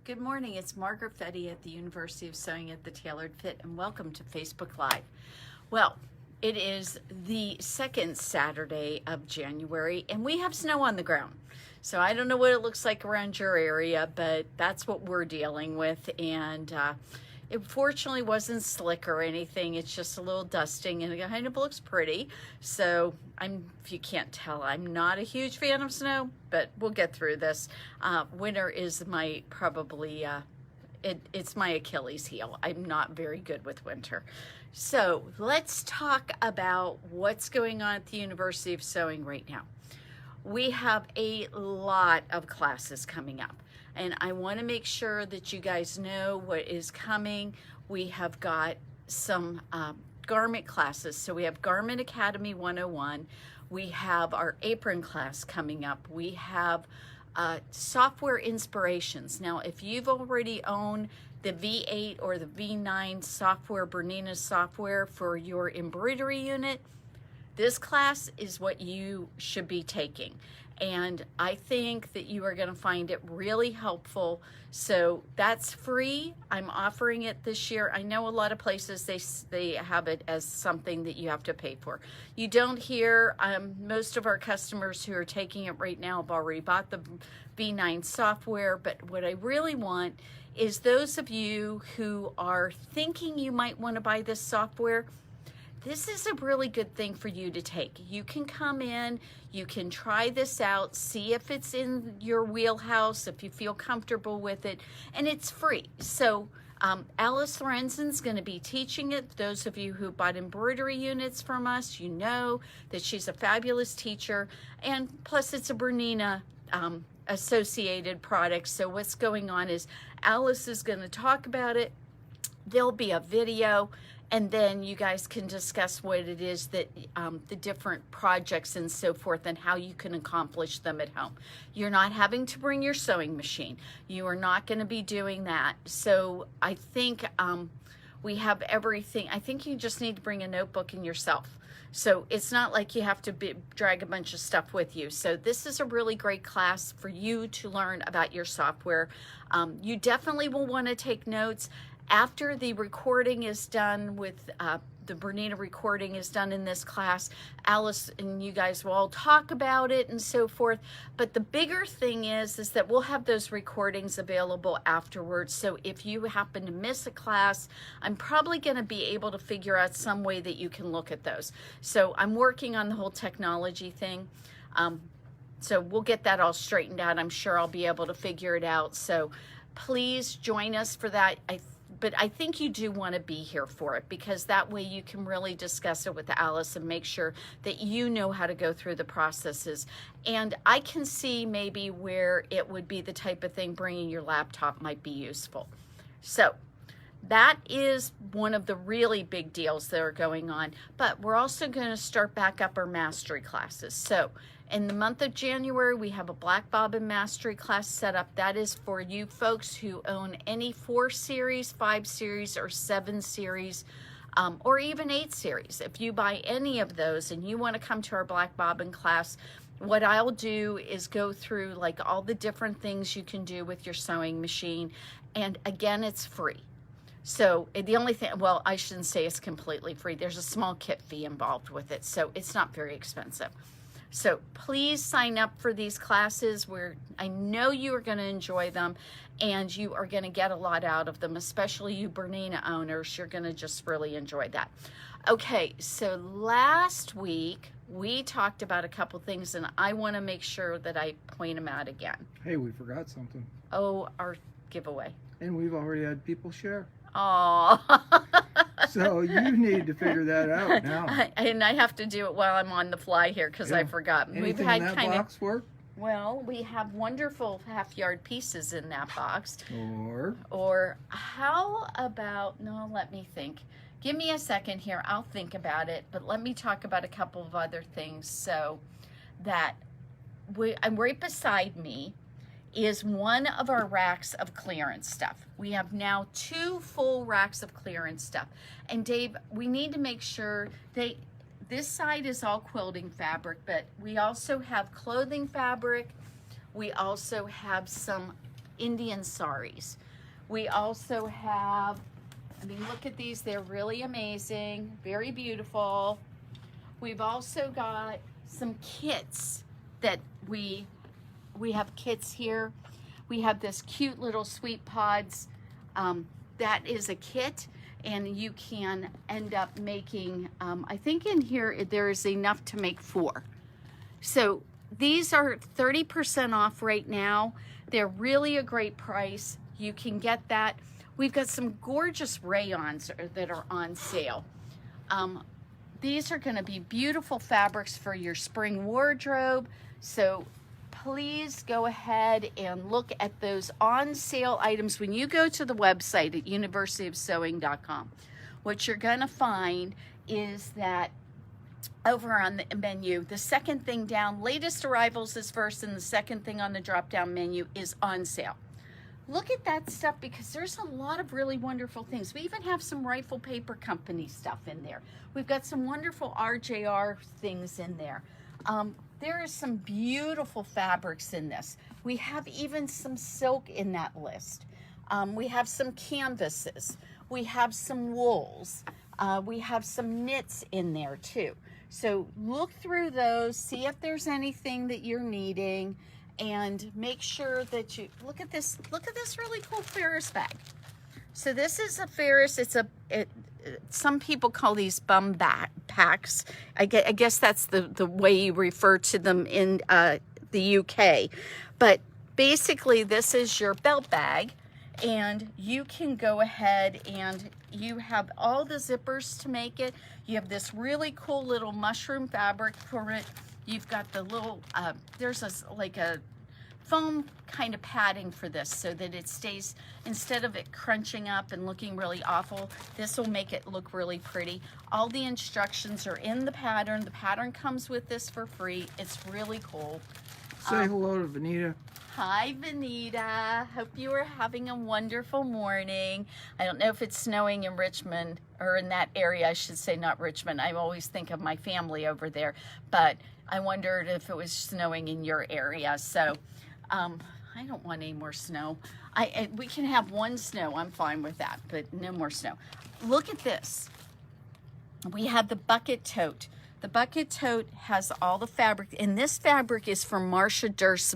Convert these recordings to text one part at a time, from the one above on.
Good morning, it's Margaret Fetty at the University of Sewing at the Tailored Fit, and welcome to Facebook Live. Well, it is the second Saturday of January, and we have snow on the ground. So I don't know what it looks like around your area, but that's what we're dealing with, and it fortunately wasn't slick or anything. It's just a little dusting, and it kind of looks pretty. So if you can't tell, I'm not a huge fan of snow, but we'll get through this. Winter is my it's my Achilles heel. I'm not very good with winter. So let's talk about what's going on at the University of Sewing right now. We have a lot of classes coming up, and I want to make sure that you guys know what is coming. We have got some garment classes. So we have Garment Academy 101. We have our apron class coming up. We have software inspirations. Now, if you've already owned the V8 or the V9 software, Bernina software for your embroidery unit, this class is what you should be taking. And I think that you are going to find it really helpful. So that's free. I'm offering it this year. I know a lot of places they have it as something that you have to pay for. You don't hear most of our customers who are taking it right now have already bought the V9 software, but what I really want is those of you who are thinking you might want to buy this software, this is a really good thing for you to take. You can come in, you can try this out, see if it's in your wheelhouse, if you feel comfortable with it, and it's free. So Alice Lorenzen's going to be teaching it. Those of you who bought embroidery units from us, you know that she's a fabulous teacher, and plus it's a Bernina associated product. So what's going on is Alice is going to talk about it. There'll be a video, and then you guys can discuss what it is that the different projects and so forth and how you can accomplish them at home. You're not having to bring your sewing machine. You are not going to be doing that. So I think we have everything. I think you just need to bring a notebook and yourself. So it's not like you have to drag a bunch of stuff with you. So this is a really great class for you to learn about your software. You definitely will want to take notes. After the recording is done with the Bernina recording is done in this class, Alice and you guys will all talk about it and so forth. But the bigger thing is that we'll have those recordings available afterwards. So if you happen to miss a class, I'm probably going to be able to figure out some way that you can look at those. So I'm working on the whole technology thing. So we'll get that all straightened out. I'm sure I'll be able to figure it out. So please join us for that. But I think you do want to be here for it, because that way you can really discuss it with Alice and make sure that you know how to go through the processes. And I can see maybe where it would be the type of thing bringing your laptop might be useful. So that is one of the really big deals that are going on. But we're also going to start back up our mastery classes. So in the month of January, we have a Black Bobbin Mastery class set up. That is for you folks who own any 4 series, 5 series, or 7 series, or even 8 series. If you buy any of those and you want to come to our Black Bobbin class, what I'll do is go through like all the different things you can do with your sewing machine. And again, it's free. So the only thing, well, I shouldn't say it's completely free. There's a small kit fee involved with it, so it's not very expensive. So please sign up for these classes where I know you are going to enjoy them and you are going to get a lot out of them, especially you Bernina owners. You're going to just really enjoy that. Okay, so last week we talked about a couple things, and I want to make sure that I point them out again. Hey, we forgot something. Oh, our giveaway. And we've already had people share. Oh. So you need to figure that out now. And I have to do it while I'm on the fly here because I forgot. Anything we've had in that box work? Well, we have wonderful half-yard pieces in that box. Or how about, no, let me think. Give me a second here. I'll think about it. But let me talk about a couple of other things. So that I'm right beside me is one of our racks of clearance stuff. We have now 2 full racks of clearance stuff. And Dave, we need to make sure this side is all quilting fabric, but we also have clothing fabric. We also have some Indian saris. We also have, I mean, look at these. They're really amazing, very beautiful. We've also got some kits that we have kits here. We have this cute little Sweet Pods. That is a kit, and you can end up making, I think in here there is enough to make 4. So these are 30% off right now. They're really a great price. You can get that. We've got some gorgeous rayons that are on sale. These are going to be beautiful fabrics for your spring wardrobe. So please go ahead and look at those on sale items when you go to the website at universityofsewing.com. What you're going to find is that over on the menu, the second thing down, latest arrivals is first, and the second thing on the drop down menu is on sale. Look at that stuff, because there's a lot of really wonderful things. We even have some Rifle Paper Company stuff in there. We've got some wonderful RJR things in there. There is some beautiful fabrics in this. We have even some silk in that list. We have some canvases. We have some wools. We have some knits in there too. So look through those, see if there's anything that you're needing, and make sure that you look at this really cool Ferris bag. So this is a Ferris. Some people call these bum packs. I guess that's the way you refer to them in the UK. But basically, this is your belt bag, and you can go ahead and you have all the zippers to make it. You have this really cool little mushroom fabric for it. You've got the little, there's like a foam kind of padding for this so that it stays, instead of it crunching up and looking really awful, this will make it look really pretty. All the instructions are in the pattern. The pattern comes with this for free. It's really cool. Say hello to Bernina. Hi, Bernina. Hope you are having a wonderful morning. I don't know if it's snowing in Richmond, or in that area, I should say, not Richmond. I always think of my family over there, but I wondered if it was snowing in your area. So I don't want any more snow. We can have one snow. I'm fine with that, but no more snow. Look at this. We have the bucket tote. The bucket tote has all the fabric, and this fabric is from Marcia Durst's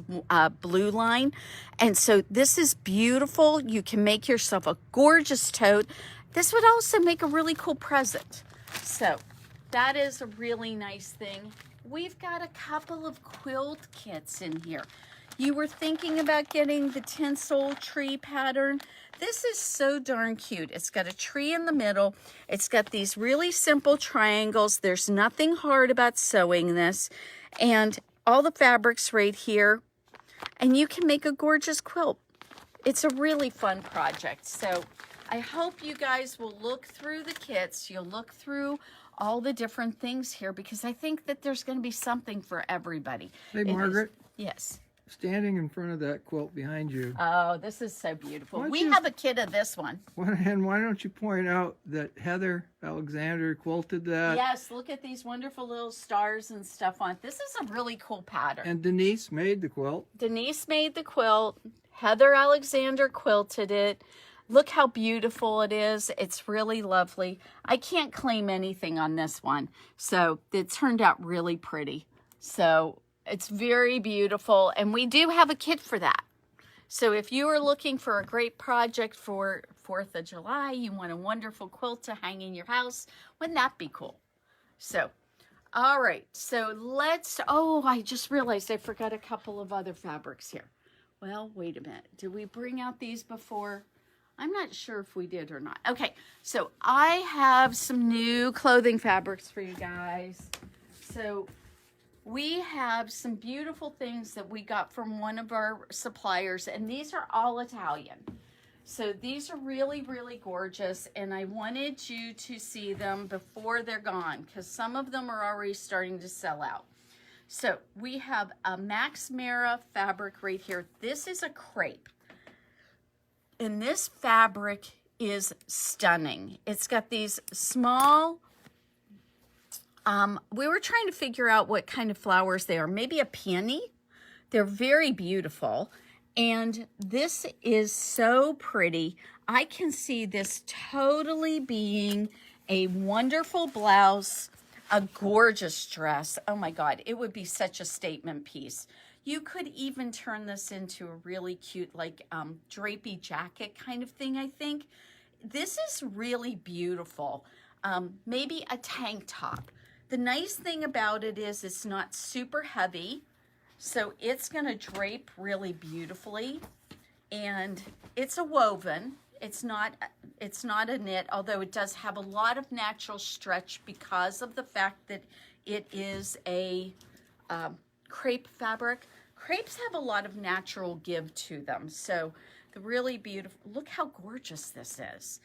blue line. And so this is beautiful. You can make yourself a gorgeous tote. This would also make a really cool present. So that is a really nice thing. We've got a couple of quilt kits in here. You were thinking about getting the tinsel tree pattern. This is so darn cute. It's got a tree in the middle. It's got these really simple triangles. There's nothing hard about sewing this. And all the fabrics right here. And you can make a gorgeous quilt. It's a really fun project. So I hope you guys will look through the kits. You'll look through all the different things here, because I think that there's going to be something for everybody. Hey, Margaret. Yes. Standing in front of that quilt behind you. Oh, this is so beautiful. We have a kit of this one. And why don't you point out that Heather Alexander quilted that? Yes, look at these wonderful little stars and stuff on it. This is a really cool pattern. And Denise made the quilt. Denise made the quilt. Heather Alexander quilted it. Look how beautiful it is. It's really lovely. I can't claim anything on this one. So it turned out really pretty. So it's very beautiful, and we do have a kit for that. So if you are looking for a great project for 4th of July, you want a wonderful quilt to hang in your house, wouldn't that be cool? So, all right, so I just realized I forgot a couple of other fabrics here. Well, wait a minute. Did we bring out these before? I'm not sure if we did or not. Okay, so I have some new clothing fabrics for you guys. So we have some beautiful things that we got from one of our suppliers, and these are all Italian. So these are really, really gorgeous, and I wanted you to see them before they're gone, because some of them are already starting to sell out. So we have a Max Mara fabric right here. This is a crepe, and this fabric is stunning. It's got these small, we were trying to figure out what kind of flowers they are. Maybe a peony. They're very beautiful. And this is so pretty. I can see this totally being a wonderful blouse, a gorgeous dress. Oh my God, it would be such a statement piece. You could even turn this into a really cute, like drapey jacket kind of thing, I think. This is really beautiful. Maybe a tank top. The nice thing about it is it's not super heavy. So it's going to drape really beautifully, and it's a woven. It's not a knit, although it does have a lot of natural stretch because of the fact that it is a crepe fabric. Crepes have a lot of natural give to them. So the really beautiful, look how gorgeous this is.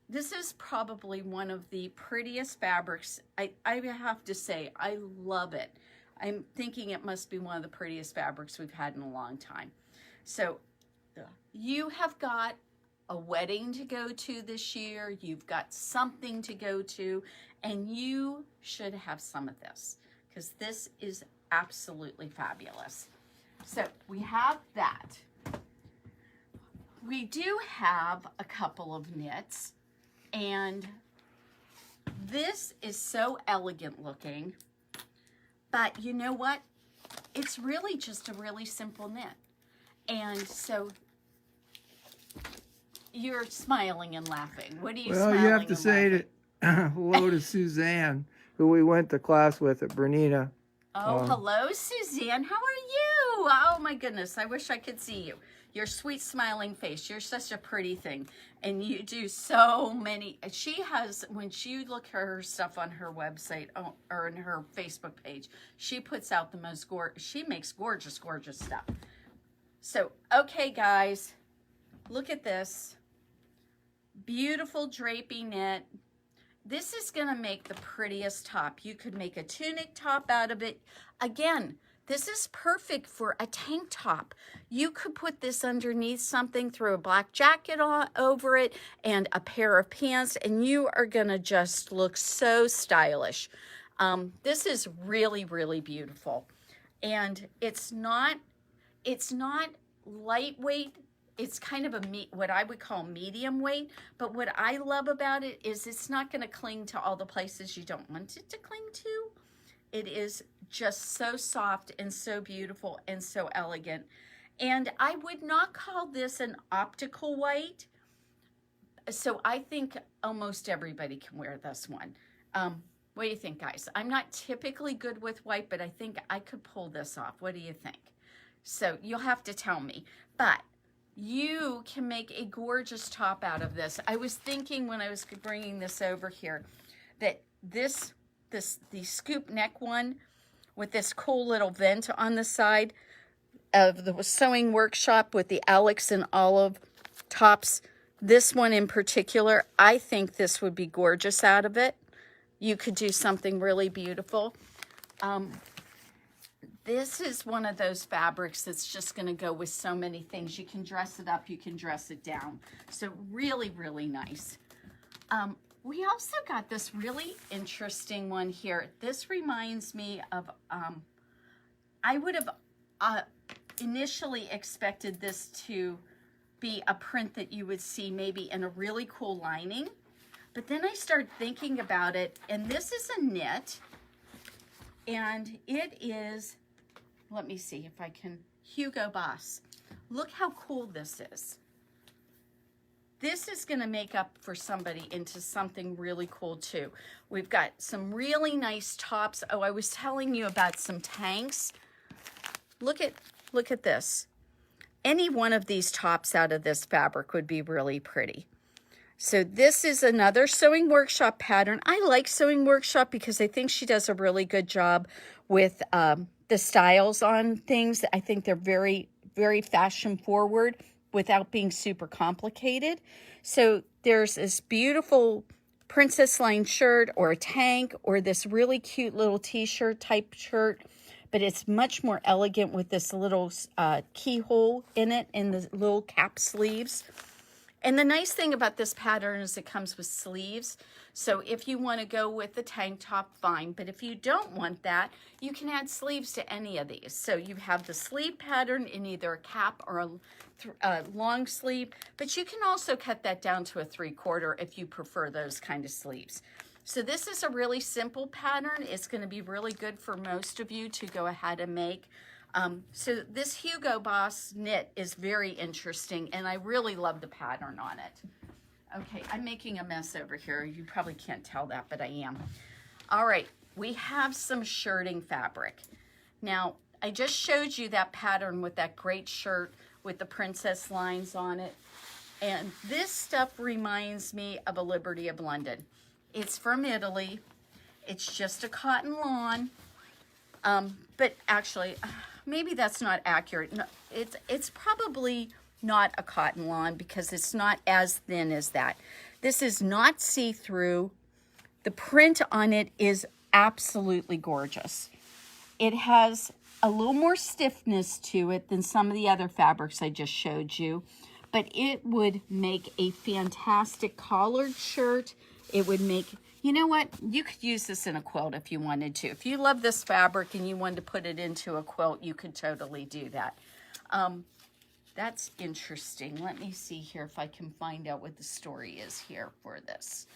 This is probably one of the prettiest fabrics. I have to say, I love it. I'm thinking it must be one of the prettiest fabrics we've had in a long time. So you have got a wedding to go to this year. You've got something to go to, and you should have some of this because this is absolutely fabulous. So we have that. We do have a couple of knits, and this is so elegant looking. But you know what? It's really just a really simple knit. And so you're smiling and laughing. What are you smiling and laughing? Well, you have to say that hello to Suzanne, who we went to class with at Bernina. Oh, hello, Suzanne. How are you? Oh, my goodness. I wish I could see you. Your sweet smiling face. You're such a pretty thing. And you do so many. She has, when you look at her stuff on her website or in her Facebook page, she puts out the most she makes gorgeous, gorgeous stuff. So, okay, guys, look at this. Beautiful drapey knit. This is going to make the prettiest top. You could make a tunic top out of it. Again, this is perfect for a tank top. You could put this underneath something, throw a black jacket over it, and a pair of pants, and you are gonna just look so stylish. This is really, really beautiful. And it's not lightweight. It's kind of what I would call medium weight, but what I love about it is it's not gonna cling to all the places you don't want it to cling to. It is just so soft and so beautiful and so elegant. And I would not call this an optical white. So I think almost everybody can wear this one. What do you think, guys? I'm not typically good with white, but I think I could pull this off. What do you think? So you'll have to tell me. But you can make a gorgeous top out of this. I was thinking when I was bringing this over here that the scoop neck one with this cool little vent on the side of the sewing workshop with the Alex and Olive tops, this one in particular, I think this would be gorgeous out of it. You could do something really beautiful. This is one of those fabrics that's just going to go with so many things. You can dress it up, you can dress it down. So really, really nice. We also got this really interesting one here. This reminds me of, I would have initially expected this to be a print that you would see maybe in a really cool lining. But then I started thinking about it, and this is a knit, and it is, let me see if I can, Hugo Boss. Look how cool this is. This is going to make up for somebody into something really cool too. We've got some really nice tops. Oh, I was telling you about some tanks. Look at this. Any one of these tops out of this fabric would be really pretty. So this is another Sewing Workshop pattern. I like Sewing Workshop because I think she does a really good job with the styles on things. I think they're very, very fashion forward without being super complicated. So there's this beautiful princess line shirt or a tank or this really cute little t-shirt type shirt, but it's much more elegant with this little keyhole in it and the little cap sleeves. And the nice thing about this pattern is it comes with sleeves. So if you want to go with the tank top, fine. But if you don't want that, you can add sleeves to any of these. So you have the sleeve pattern in either a cap or a long sleeve. But you can also cut that down to a 3/4 if you prefer those kind of sleeves. So this is a really simple pattern. It's going to be really good for most of you to go ahead and make. So this Hugo Boss knit is very interesting, and I really love the pattern on it. Okay, I'm making a mess over here. You probably can't tell that, but I am. All right, we have some shirting fabric. Now, I just showed you that pattern with that great shirt with the princess lines on it. And this stuff reminds me of a Liberty of London. It's from Italy. It's just a cotton lawn. But actually, maybe that's not accurate. No, it's probably not a cotton lawn because it's not as thin as that. This is not see-through. The print on it is absolutely gorgeous. It has a little more stiffness to it than some of the other fabrics I just showed you, but it would make a fantastic collared shirt. It would make, you know what? You could use this in a quilt if you wanted to. If you love this fabric and you wanted to put it into a quilt, you could totally do that. That's interesting. Let me see here if I can find out what the story is here for this.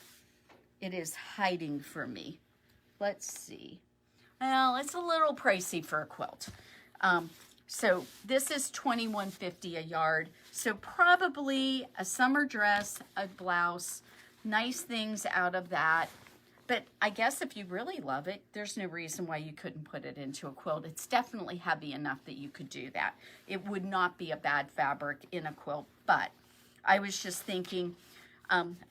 It is hiding from me. Let's see. Well, it's a little pricey for a quilt. So this is $21.50 a yard. So probably a summer dress, a blouse, nice things out of that. But I guess if you really love it, there's no reason why you couldn't put it into a quilt. It's definitely heavy enough that you could do that. It would not be a bad fabric in a quilt, but I was just thinking,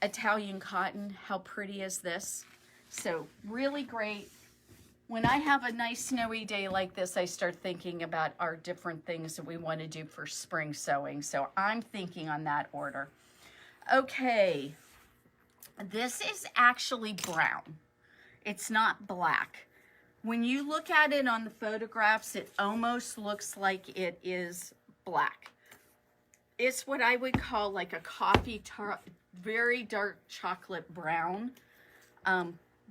Italian cotton, how pretty is this? So really great. When I have a nice snowy day like this, I start thinking about our different things that we want to do for spring sewing. So I'm thinking on that order. Okay. This is actually brown. It's not black. When you look at it on the photographs, it almost looks like it is black. It's what I would call like a coffee, very dark chocolate brown.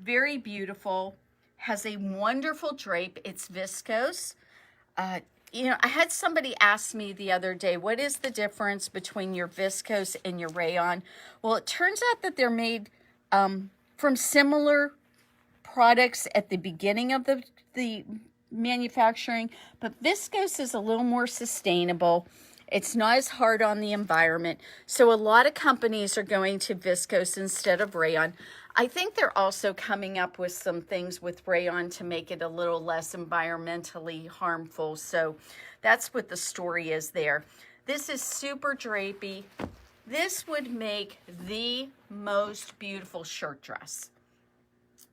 Very beautiful. Has a wonderful drape. It's viscose. You know, I had somebody ask me the other day, what is the difference between your viscose and your rayon? Well, it turns out that they're made from similar products at the beginning of the manufacturing, but viscose is a little more sustainable. It's not as hard on the environment. So a lot of companies are going to viscose instead of rayon. I think they're also coming up with some things with rayon to make it a little less environmentally harmful. So that's what the story is there. This is super drapey. This would make the most beautiful shirt dress.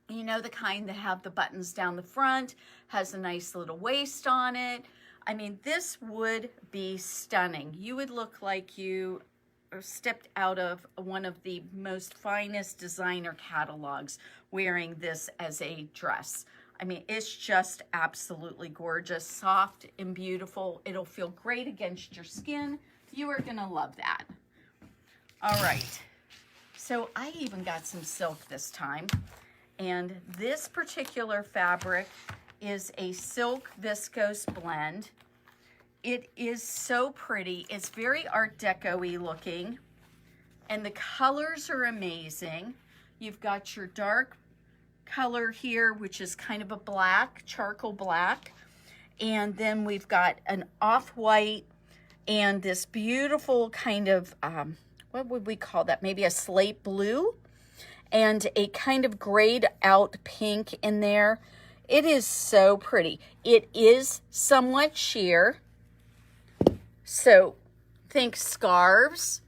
You know, the kind that have the buttons down the front, has a nice little waist on it. I mean, this would be stunning. You would look like you stepped out of one of the most finest designer catalogs wearing this as a dress. I mean, it's just absolutely gorgeous, soft and beautiful. It'll feel great against your skin. You are gonna love that. All right, so I even got some silk this time. And this particular fabric is a silk viscose blend. It is so pretty. It's very Art Deco-y looking. And the colors are amazing. You've got your dark color here, which is kind of a black, charcoal black. And then we've got an off-white and this beautiful kind of, what would we call that? Maybe a slate blue and a kind of grayed out pink in there. It is so pretty. It is somewhat sheer. So think scarves,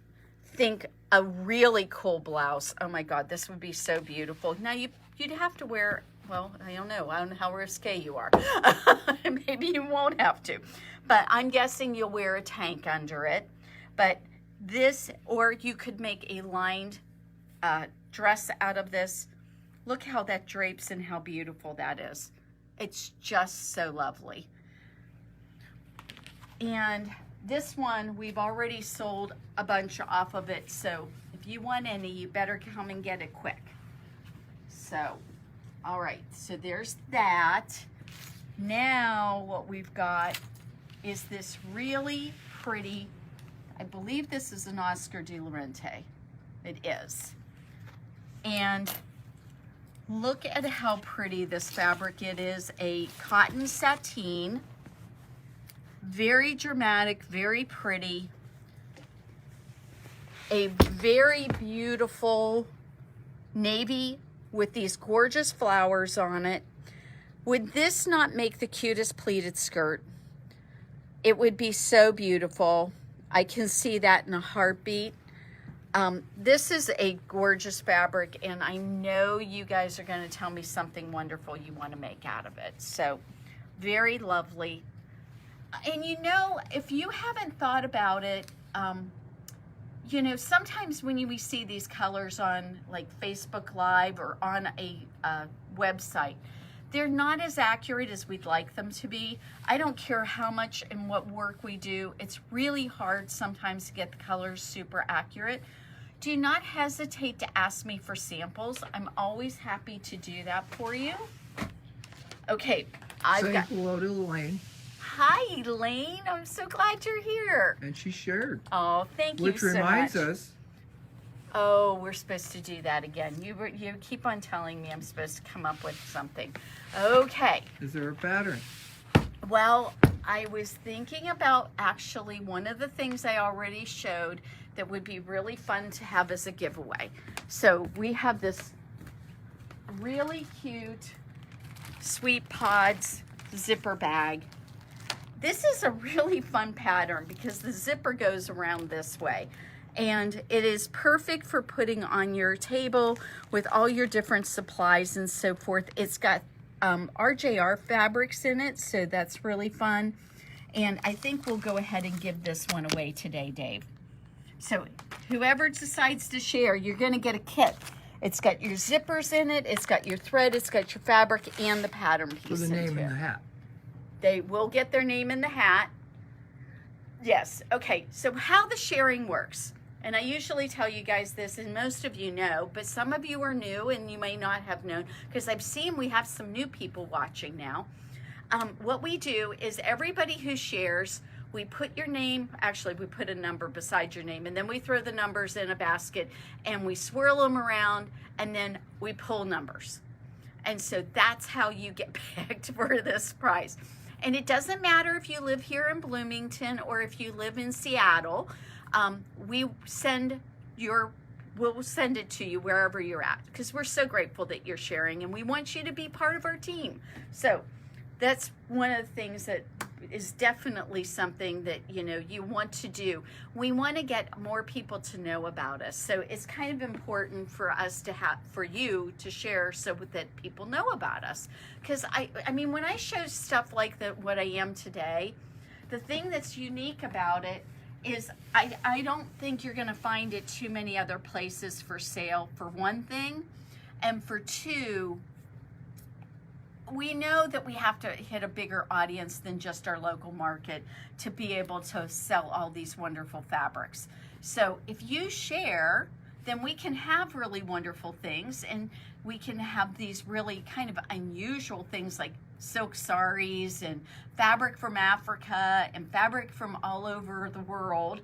think a really cool blouse. Oh my God, this would be so beautiful. Now you'd have to wear, well, I don't know how risque you are. Maybe you won't have to, but I'm guessing you'll wear a tank under it. But this, or you could make a lined dress out of this. Look how that drapes and how beautiful that is. It's just so lovely. And this one, we've already sold a bunch off of it, so if you want any, you better come and get it quick. So, all right, so there's that. Now what we've got is this really pretty, I believe this is an Oscar de la Renta. It is. And look at how pretty this fabric it is. A cotton sateen. Very dramatic, very pretty. A very beautiful navy with these gorgeous flowers on it. Would this not make the cutest pleated skirt? It would be so beautiful. I can see that in a heartbeat. This is a gorgeous fabric, and I know you guys are going to tell me something wonderful you want to make out of it. So, very lovely. And you know, if you haven't thought about it, you know, sometimes when we see these colors on like Facebook Live or on a website, they're not as accurate as we'd like them to be. I don't care how much and what work we do. It's really hard sometimes to get the colors super accurate. Do not hesitate to ask me for samples. I'm always happy to do that for you. Okay, Say hello to Elaine. Hi, Elaine. I'm so glad you're here. And she shared. Oh, thank you Which so reminds much. us. Oh, we're supposed to do that again. You keep on telling me I'm supposed to come up with something. Okay. Is there a pattern? Well, I was thinking about actually one of the things I already showed that would be really fun to have as a giveaway. So we have this really cute Sweet Pods zipper bag. This is a really fun pattern because the zipper goes around this way. And it is perfect for putting on your table with all your different supplies and so forth. It's got RJR fabrics in it, so that's really fun. And I think we'll go ahead and give this one away today, Dave. So whoever decides to share, you're gonna get a kit. It's got your zippers in it, it's got your thread, it's got your fabric, and the pattern piece With the name into in it. the hat. They will get their name in the hat. Yes, okay, so how the sharing works. And I usually tell you guys this, and most of you know, but some of you are new and you may not have known, because I've seen we have some new people watching now. What we do is everybody who shares, we put your name, actually we put a number beside your name, and then we throw the numbers in a basket and we swirl them around and then we pull numbers. And so that's how you get picked for this prize. And it doesn't matter if you live here in Bloomington or if you live in Seattle. We'll send it to you wherever you're at, because we're so grateful that you're sharing and we want you to be part of our team. So that's one of the things that is definitely something that, you know, you want to do. We want to get more people to know about us. So it's kind of important for us to have, for you to share so that people know about us. Because I mean, when I show stuff like what I am today, the thing that's unique about it is I don't think you're going to find it too many other places for sale, for one thing. And for two, we know that we have to hit a bigger audience than just our local market to be able to sell all these wonderful fabrics. So if you share, then we can have really wonderful things, and we can have these really kind of unusual things like silk saris and fabric from Africa and fabric from all over the world.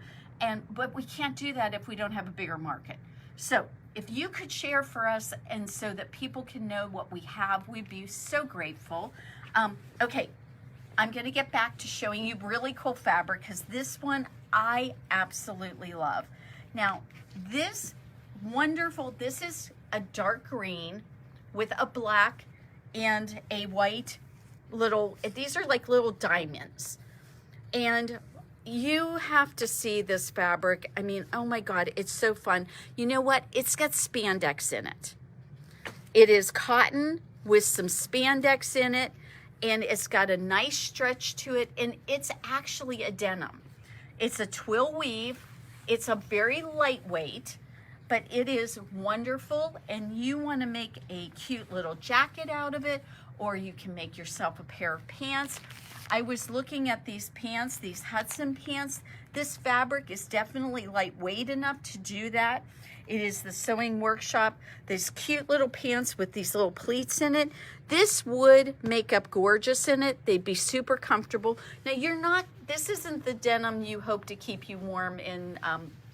But we can't do that if we don't have a bigger market. So if you could share for us and so that people can know what we have, we'd be so grateful. Okay, I'm gonna get back to showing you really cool fabric, because this one I absolutely love. Now, this is a dark green with a black and a white these are like little diamonds. And you have to see this fabric. I mean, oh my God, it's so fun. You know what? It's got spandex in it. It is cotton with some spandex in it, and it's got a nice stretch to it, and it's actually a denim. It's a twill weave. It's a very lightweight, but it is wonderful, and you want to make a cute little jacket out of it, or you can make yourself a pair of pants. I was looking at these pants, these Hudson pants. This fabric is definitely lightweight enough to do that. It is the Sewing Workshop. These cute little pants with these little pleats in it. This would make up gorgeous in it. They'd be super comfortable. Now this isn't the denim you hope to keep you warm in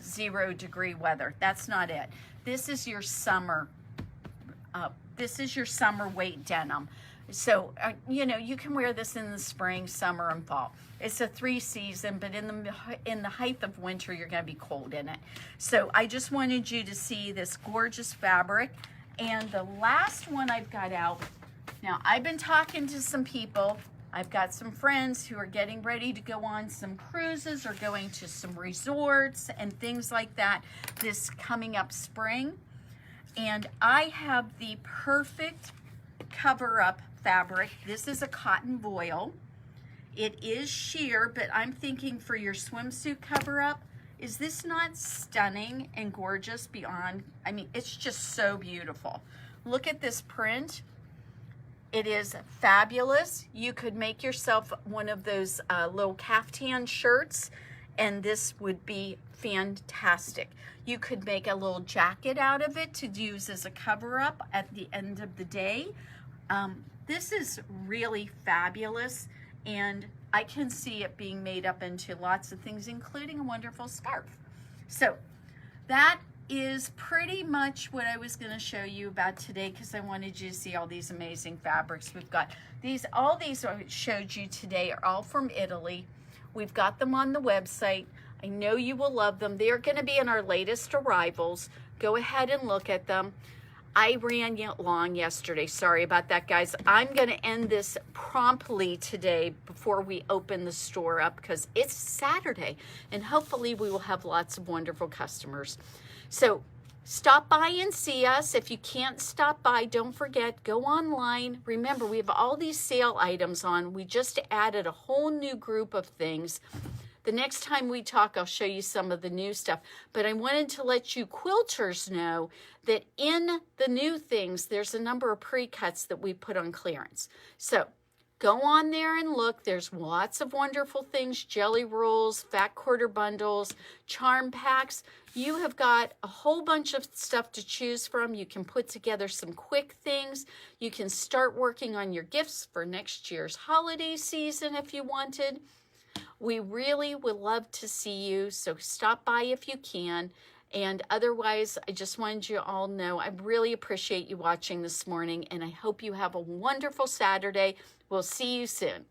0-degree weather. That's not it. This is your summer. This is your summer weight denim. So, you can wear this in the spring, summer, and fall. It's a 3-season, but in the height of winter, you're going to be cold in it. So I just wanted you to see this gorgeous fabric. And the last one I've got out, now I've been talking to some people. I've got some friends who are getting ready to go on some cruises or going to some resorts and things like that this coming up spring. And I have the perfect cover-up fabric. This is a cotton voile. It is sheer, but I'm thinking for your swimsuit cover-up, is this not stunning and gorgeous beyond? I mean, it's just so beautiful. Look at this print. It is fabulous. You could make yourself one of those little caftan shirts, and this would be fantastic. You could make a little jacket out of it to use as a cover-up at the end of the day. This is really fabulous, and I can see it being made up into lots of things, including a wonderful scarf. So that is pretty much what I was going to show you about today, because I wanted you to see all these amazing fabrics we've got. All these I showed you today are all from Italy. We've got them on the website. I know you will love them. They're going to be in our latest arrivals. Go ahead and look at them. I ran long yesterday. Sorry about that, guys. I'm going to end this promptly today before we open the store up, because it's Saturday, and hopefully we will have lots of wonderful customers. So stop by and see us. If you can't stop by, don't forget, go online. Remember, we have all these sale items on. We just added a whole new group of things. The next time we talk, I'll show you some of the new stuff. But I wanted to let you quilters know that in the new things, there's a number of pre-cuts that we put on clearance. So go on there and look. There's lots of wonderful things, jelly rolls, fat quarter bundles, charm packs. You have got a whole bunch of stuff to choose from. You can put together some quick things. You can start working on your gifts for next year's holiday season if you wanted. We really would love to see you, so stop by if you can. And otherwise, I just wanted you all to know I really appreciate you watching this morning, and I hope you have a wonderful Saturday. We'll see you soon.